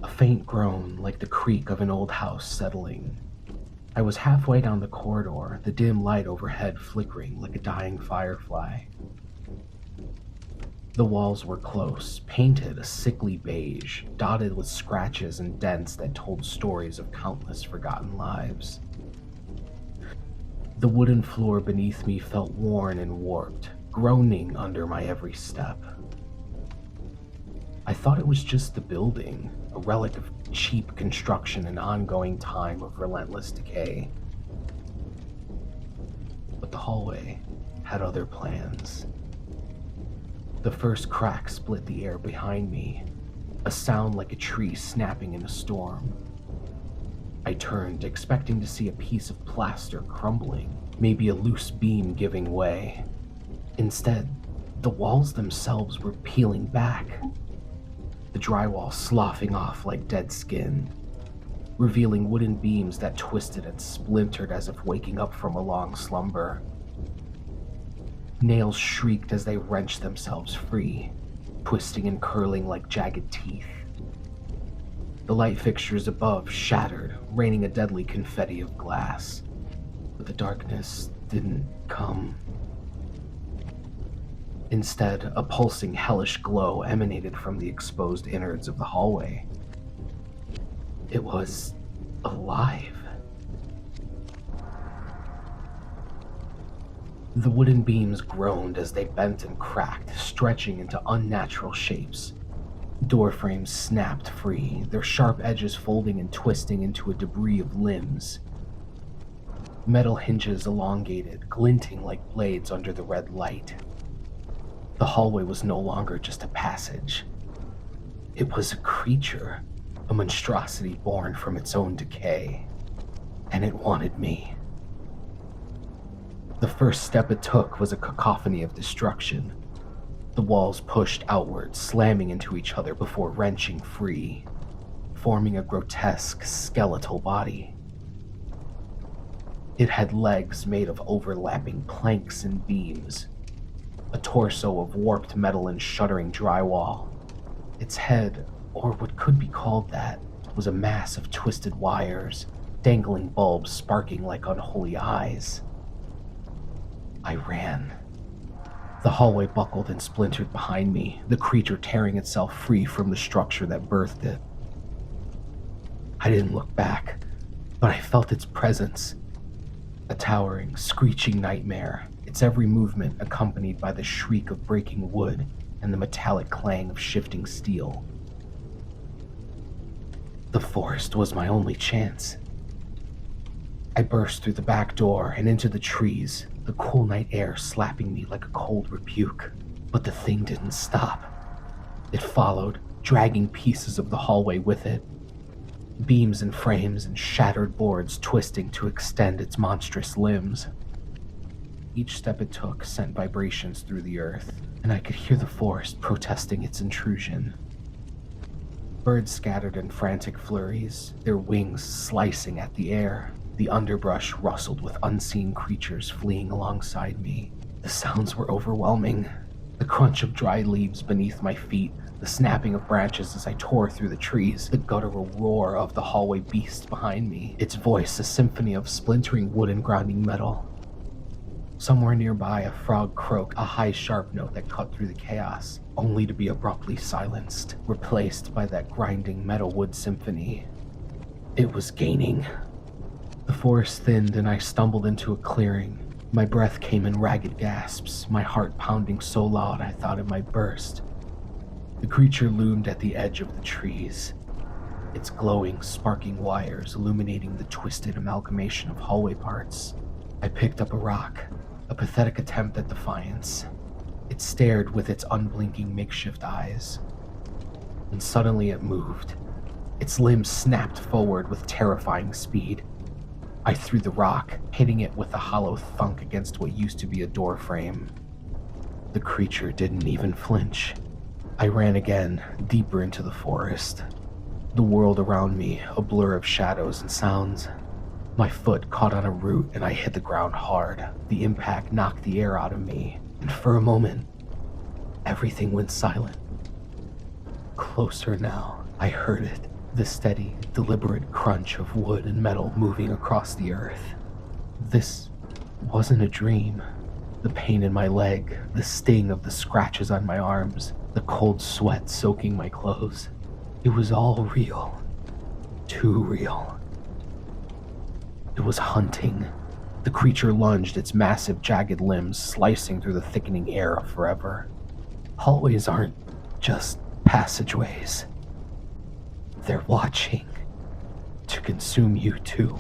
A faint groan, like the creak of an old house settling. I was halfway down the corridor, the dim light overhead flickering like a dying firefly. The walls were close, painted a sickly beige, dotted with scratches and dents that told stories of countless forgotten lives. The wooden floor beneath me felt worn and warped, groaning under my every step. I thought it was just the building, a relic of cheap construction and ongoing time of relentless decay. But the hallway had other plans. The first crack split the air behind me, a sound like a tree snapping in a storm. I turned, expecting to see a piece of plaster crumbling, maybe a loose beam giving way. Instead, the walls themselves were peeling back, the drywall sloughing off like dead skin, revealing wooden beams that twisted and splintered as if waking up from a long slumber. Nails shrieked as they wrenched themselves free, twisting and curling like jagged teeth. The light fixtures above shattered, raining a deadly confetti of glass. But the darkness didn't come. Instead, a pulsing, hellish glow emanated from the exposed innards of the hallway. It was alive. The wooden beams groaned as they bent and cracked, stretching into unnatural shapes. Door frames snapped free, their sharp edges folding and twisting into a debris of limbs. Metal hinges elongated, glinting like blades under the red light. The hallway was no longer just a passage. It was a creature, a monstrosity born from its own decay. And it wanted me. The first step it took was a cacophony of destruction. The walls pushed outward, slamming into each other before wrenching free, forming a grotesque, skeletal body. It had legs made of overlapping planks and beams, a torso of warped metal and shuddering drywall. Its head, or what could be called that, was a mass of twisted wires, dangling bulbs sparking like unholy eyes. I ran. The hallway buckled and splintered behind me, the creature tearing itself free from the structure that birthed it. I didn't look back, but I felt its presence. A towering, screeching nightmare, its every movement accompanied by the shriek of breaking wood and the metallic clang of shifting steel. The forest was my only chance. I burst through the back door and into the trees, the cool night air slapping me like a cold rebuke. But the thing didn't stop. It followed, dragging pieces of the hallway with it. beams and frames and shattered boards twisting to extend its monstrous limbs. Each step it took sent vibrations through the earth, and I could hear the forest protesting its intrusion. Birds scattered in frantic flurries, their wings slicing at the air. The underbrush rustled with unseen creatures fleeing alongside me. The sounds were overwhelming. The crunch of dry leaves beneath my feet, the snapping of branches as I tore through the trees, the guttural roar of the hallway beast behind me, its voice a symphony of splintering wood and grinding metal. Somewhere nearby, a frog croaked, a high sharp note that cut through the chaos, only to be abruptly silenced, replaced by that grinding metal wood symphony. It was gaining. The forest thinned and I stumbled into a clearing. My breath came in ragged gasps, my heart pounding so loud I thought it might burst. The creature loomed at the edge of the trees, its glowing, sparking wires illuminating the twisted amalgamation of hallway parts. I picked up a rock, a pathetic attempt at defiance. It stared with its unblinking makeshift eyes. And suddenly it moved. Its limbs snapped forward with terrifying speed. I threw the rock, hitting it with a hollow thunk against what used to be a door frame. The creature didn't even flinch. I ran again, deeper into the forest. The world around me, a blur of shadows and sounds. My foot caught on a root and I hit the ground hard. The impact knocked the air out of me, and for a moment, everything went silent. Closer now, I heard it. The steady, deliberate crunch of wood and metal moving across the earth. This wasn't a dream. The pain in my leg, the sting of the scratches on my arms, the cold sweat soaking my clothes. It was all real. Too real. It was hunting. The creature lunged, its massive, jagged limbs slicing through the thickening air of forever. Hallways aren't just passageways. They're watching to consume you too.